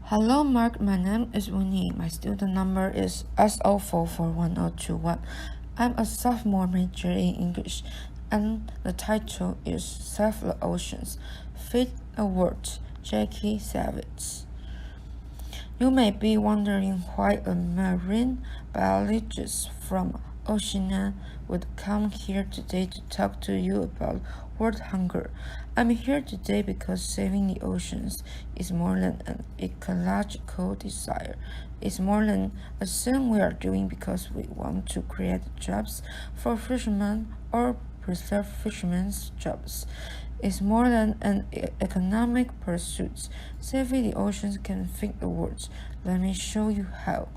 Hello, Mark. My name is Winnie. My student number is S044121. I'm a sophomore major in English, and the title is Save the Oceans. Fifth Award, Jackie Savitz. You may be wondering why a marine biologist from Oceania would come here today to talk to you about world hunger. I'm here today because saving the oceans is more than an ecological desire. It's more than a thing we are doing because we want to create jobs for fishermen or preserve fishermen's jobs. Is more than an economic pursuit. Saving the oceans can feed the world. Let me show you how.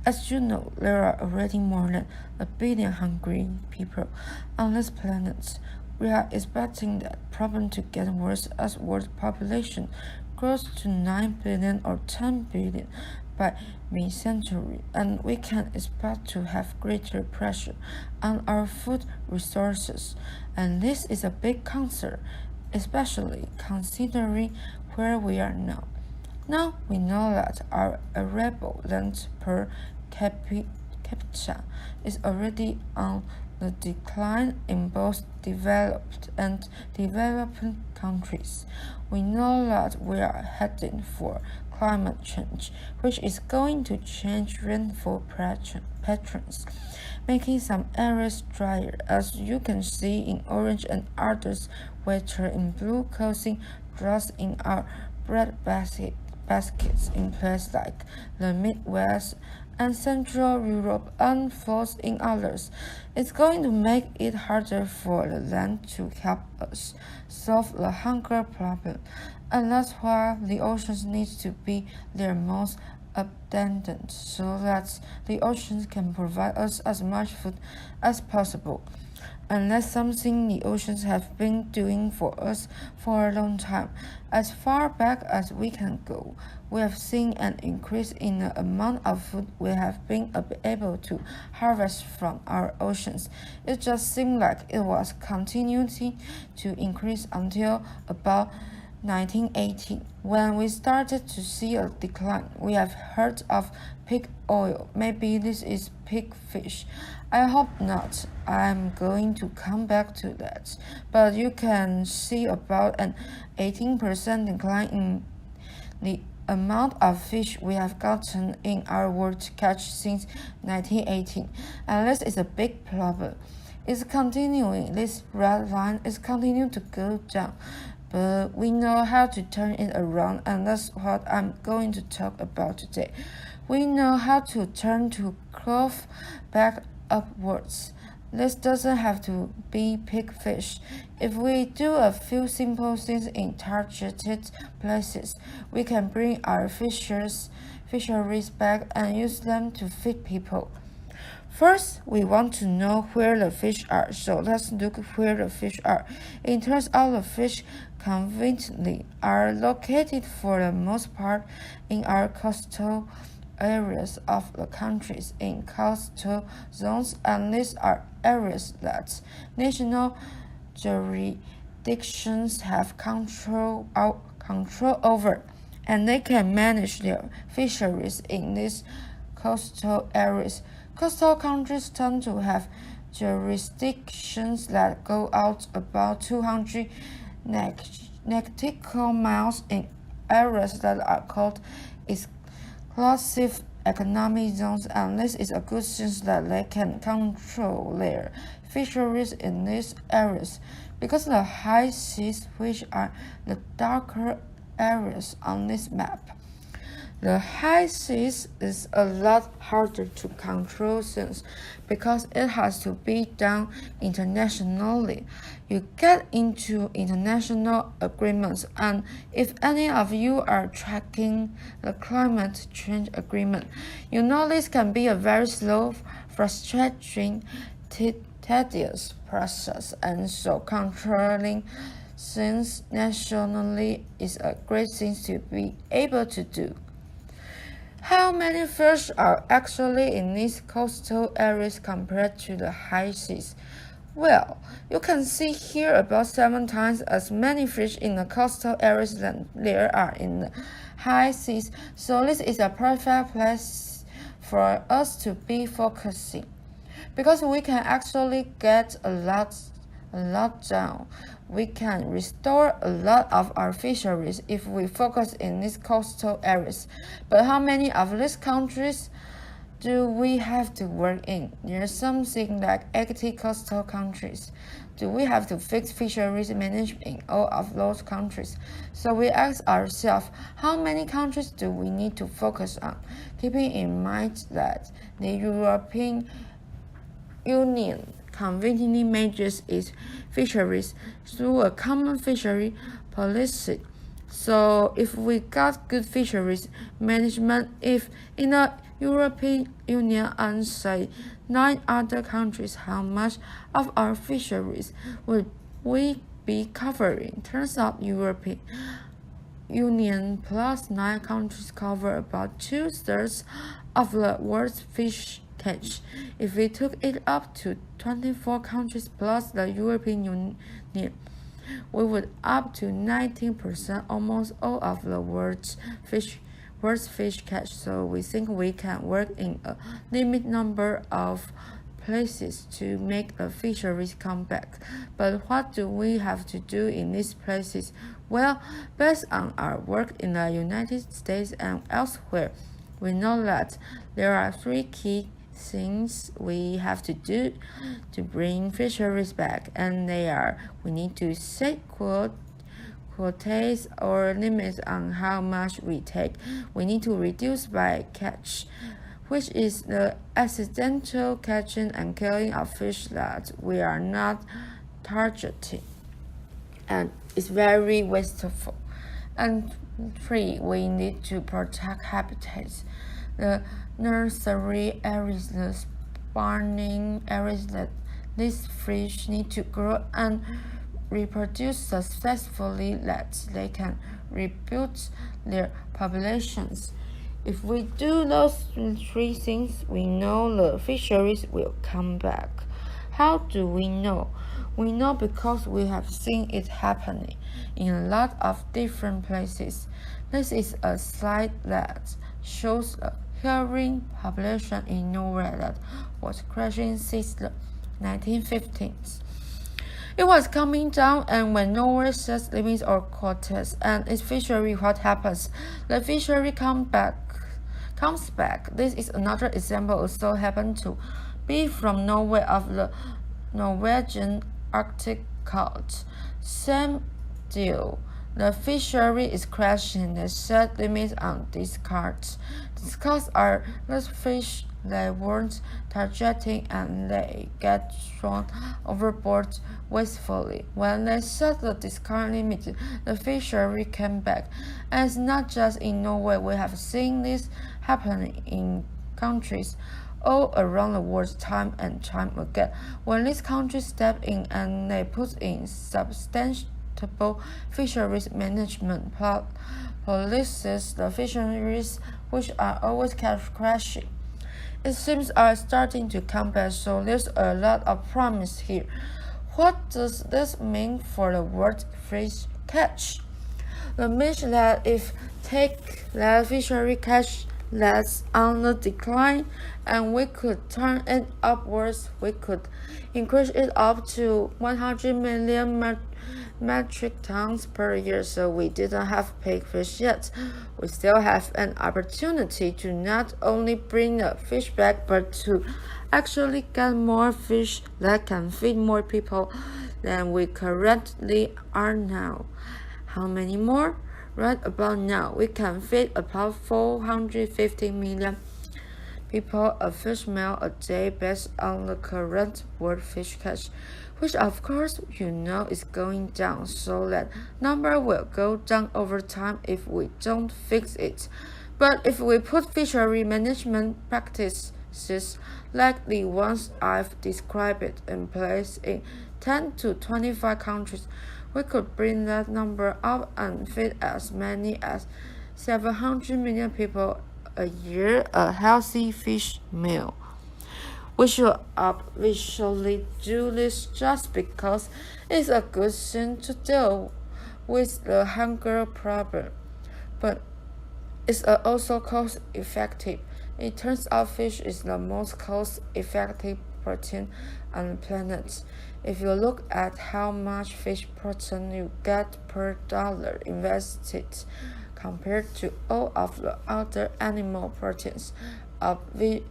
As you know, there are already more than 1 billion hungry people on this planet. We are expecting that problem to get worse as world population grows to 9 billion or 10 billion by mid-century, and we can expect to have greater pressure on our food resources. And this is a big concern, especially considering where we are now. Now we know that our arable land per capita is already on the decline in both developed and developing countries. We know that we are heading for climate change, which is going to change rainfall patterns, making some areas drier, as you can see in orange, and others wetter in blue, causing droughts in our breadbaskets in places like the Midwest and Central Europe and floods in others. It's going to make it harder for the land to help us solve the hunger problem, and that's why the oceans need to be their most abundant, so that the oceans can provide us as much food as possible. And that's something the oceans have been doing for us for a long time. As far back as we can go, we have seen an increase in the amount of food we have been able to harvest from our oceans. It just seemed like it was continuing to increase until about 1980, when we started to see a decline. We have heard of pig oil. Maybe this is pig fish. I hope not. I'm going to come back to that. But you can see about an 18% decline in the amount of fish we have gotten in our world catch since 1918. And this is a big problem. It's continuing. This red line is continuing to go down. But we know how to turn it around, and that's what I'm going to talk about today. We know how to turn to curve back upwards. This doesn't have to be pig fish. If we do a few simple things in targeted places, we can bring our fisheries back and use them to feed people. First, we want to know where the fish are, so let's look where the fish are. It turns out the fish conveniently are located for the most part in our coastal areas of the countries in coastal zones, and these are areas that national jurisdictions have control over, and they can manage their fisheries in these coastal areas. Coastal countries tend to have jurisdictions that go out about 200 nautical miles in areas that are called exclusive economic zones, and this is a good sense that they can control their fisheries in these areas, because the high seas, which are the darker areas on this map. The high seas is a lot harder to control since because it has to be done internationally. You get into international agreements, and if any of you are tracking the climate change agreement, you know this can be a very slow, frustrating, tedious process, and so controlling things nationally is a great thing to be able to do. How many fish are actually in these coastal areas compared to the high seas? Well, you can see here about 7 times as many fish in the coastal areas than there are in the high seas, so this is a perfect place for us to be focusing, because we can actually get a lot done. We can restore a lot of our fisheries if we focus in these coastal areas. But how many of these countries do we have to work in? There's something like 80 coastal countries. Do we have to fix fisheries management in all of those countries? So we ask ourselves, how many countries do we need to focus on? Keeping in mind that the European Union conveniently manages its fisheries through a common fishery policy. So if we got good fisheries management, if in the European Union and say 9 other countries, how much of our fisheries would we be covering? Turns out European Union plus 9 countries cover about 2/3 of the world's fish catch. If we took it up to 24 countries plus the European Union, we would up to 19%, almost all of the world's fish catch. So we think we can work in a limited number of places to make the fisheries come back. But what do we have to do in these places? Well, based on our work in the United States and elsewhere, we know that there are 3 key things we have to do to bring fisheries back, and they are: we need to set quotas or limits on how much we take. We need to reduce by catch, which is the accidental catching and killing of fish that we are not targeting, and it's very wasteful. And 3, we need to protect habitats, the nursery areas, the spawning areas that these fish need to grow and reproduce successfully, that they can rebuild their populations. If we do those 3 things, we know the fisheries will come back. How do we know? We know because we have seen it happening in a lot of different places. This is a slide that shows a herring population in Norway that was crashing since the 1950s. It was coming down, and when Norway sets limits or quotas and its fishery, what happens? The fishery comes back. This is another example also happened to be from Norway of the Norwegian Arctic cod. Same deal. The fishery is crashing. They set limits on discards. Discards are those fish they weren't targeting, and they get thrown overboard wastefully. When they set the discard limit, the fishery came back. And it's not just in Norway. We have seen this happening in countries all around the world time and time again. When these countries step in and they put in substantial fisheries management policies, the fisheries, which are always crashing, it seems are starting to come back. So there's a lot of promise here. What does this mean for the world fish catch? It means that if take that fishery catch that's on the decline, and we could turn it upwards, we could increase it up to 100 million metric tons per year. So we didn't have pig fish yet. We still have an opportunity to not only bring the fish back, but to actually get more fish that can feed more people than we currently are now. How many more? Right about now, we can feed about 450 million people a fish meal a day based on the current world fish catch, which of course is going down, so that number will go down over time if we don't fix it. But if we put fishery management practices like the ones I've described in place in 10 to 25 countries, we could bring that number up and feed as many as 700 million people a year a healthy fish meal. We should obviously do this just because it's a good thing to deal with the hunger problem. But It's also cost-effective. It turns out fish is the most cost-effective protein on the planet. If you look at how much fish protein you get per dollar invested compared to all of the other animal proteins, obviously,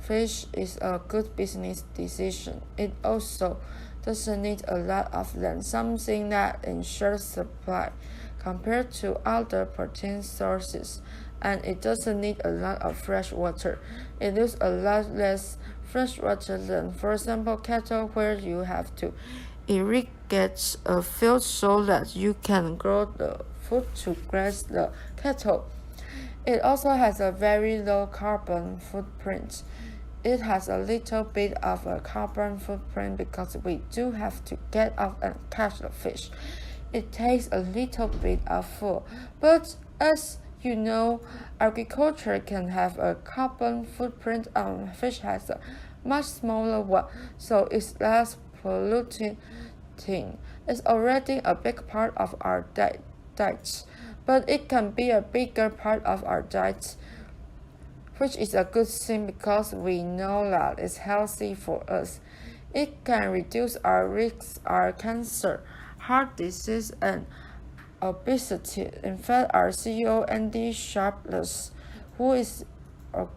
fish is a good business decision. It also doesn't need a lot of land, something that ensures supply compared to other protein sources, and it doesn't need a lot of fresh water. It uses a lot less fresh water than, for example, cattle, where you have to irrigate a field so that you can grow the food to graze the cattle. It also has a very low carbon footprint. It has a little bit of a carbon footprint because we do have to get out and catch the fish. It takes a little bit of fuel, but as you know, agriculture can have a carbon footprint and fish has a much smaller one, so it's less polluting. It's already a big part of our diet, but it can be a bigger part of our diet, which is a good thing because we know that it's healthy for us. It can reduce our risks of cancer, heart disease, and obesity. In fact, our CEO Andy Sharpless, who is a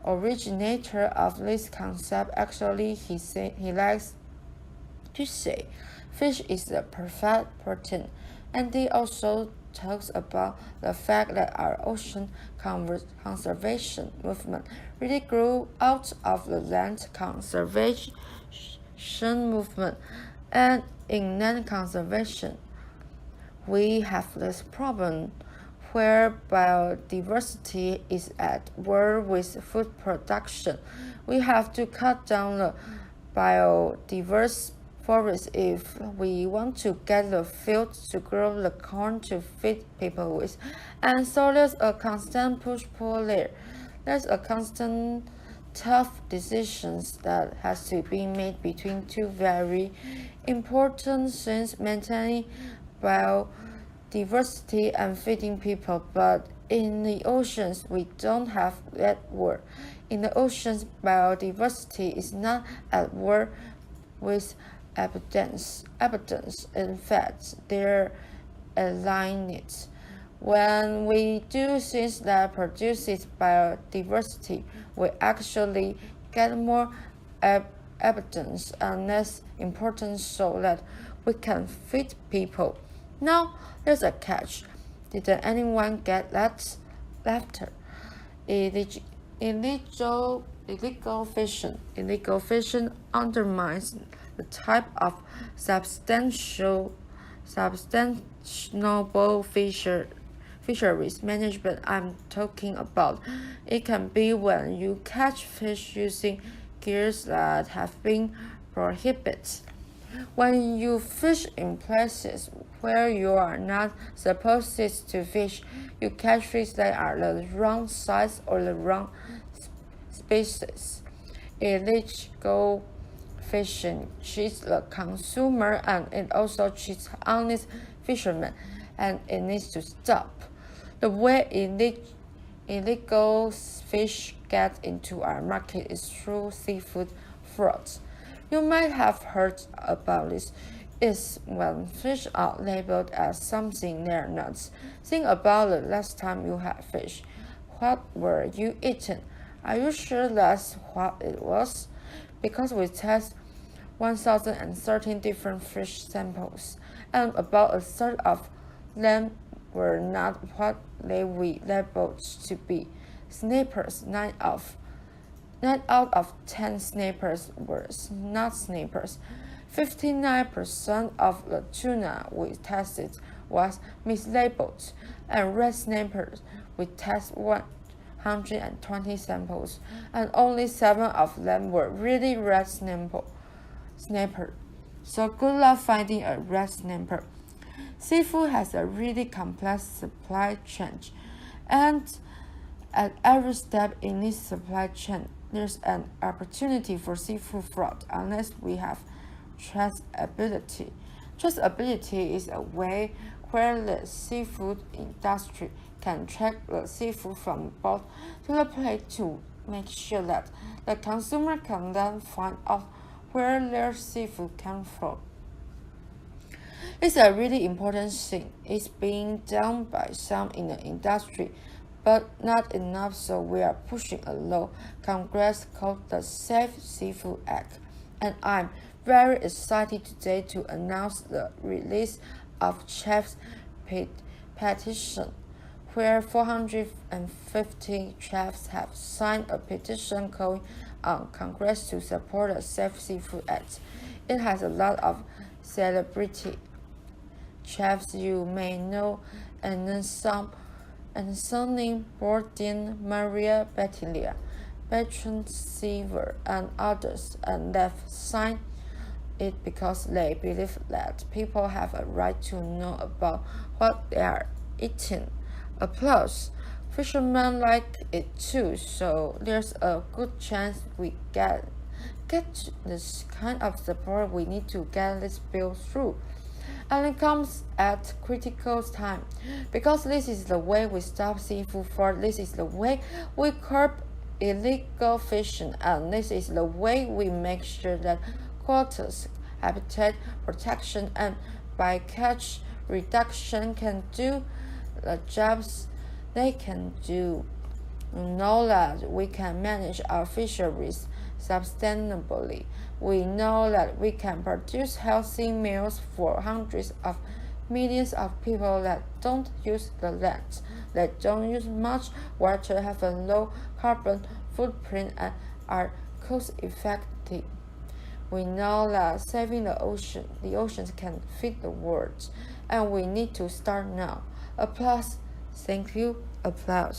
originator of this concept, actually he likes to say fish is the perfect protein. Andy also talks about the fact that our ocean conservation movement really grew out of the land conservation movement, and in land conservation we have this problem where biodiversity is at war with food production. We have to cut down the biodiverse forest if we want to get the field to grow the corn to feed people with. And so there's a constant push-pull there. There's a constant tough decisions that has to be made between two very important things: maintaining biodiversity and feeding people. But in the oceans, we don't have that war. In the oceans, biodiversity is not at war with abundance. In fact, they're aligned. When we do things that produces biodiversity, we actually get more abundance and less importance so that we can feed people. Now, there's a catch. Didn't anyone get that? Laughter. Illegal fishing undermines the type of sustainable fisheries management I'm talking about. It can be when you catch fish using gears that have been prohibited. When you fish in places where you are not supposed to fish, you catch fish that are the wrong size or the wrong species. Illegal fishing cheats the consumer, and it also cheats honest fishermen, and it needs to stop. The way illegal fish get into our market is through seafood fraud. You might have heard about this. Is when fish are labeled as something they're not. Think about the last time you had fish. What were you eating? Are you sure that's what it was? Because we test 1,013 different fish samples, and about a third of them were not what they were labeled to be. Snappers, 9 out of 10 snappers were not snappers. 59% of the tuna we tested was mislabeled, and red snappers we tested 120 samples, and only 7 of them were really red snapper. So good luck finding a red snapper. Seafood has a really complex supply chain, and at every step in this supply chain, there's an opportunity for seafood fraud unless we have traceability. Traceability is a way where the seafood industry can track the seafood from boat to the plate to make sure that the consumer can then find out where their seafood came from. It's a really important thing. It's being done by some in the industry, but not enough, so we are pushing a law Congress called the Safe Seafood Act, and I'm very excited today to announce the release of Chef's petition, where 450 chefs have signed a petition calling on Congress to support the Safe Seafood Act. It has a lot of celebrity chefs you may know, and then some, and Sonny Bourdain, Maria Bettilia, Bertrand Seaver, and others, and they've signed it because they believe that people have a right to know about what they are eating. Applause. Fishermen like it too, so there's a good chance we get this kind of support. We need to get this bill through. And it comes at critical time, because this is the way we stop seafood fraud, this is the way we curb illegal fishing, and this is the way we make sure that quotas, habitat protection, and bycatch reduction can do the jobs they can do. We know that we can manage our fisheries sustainably. We know that we can produce healthy meals for hundreds of millions of people that don't use the land, that don't use much water, have a low carbon footprint, and are cost-effective. We know that saving the oceans can feed the world, and we need to start now. Applause. Thank you. Applause.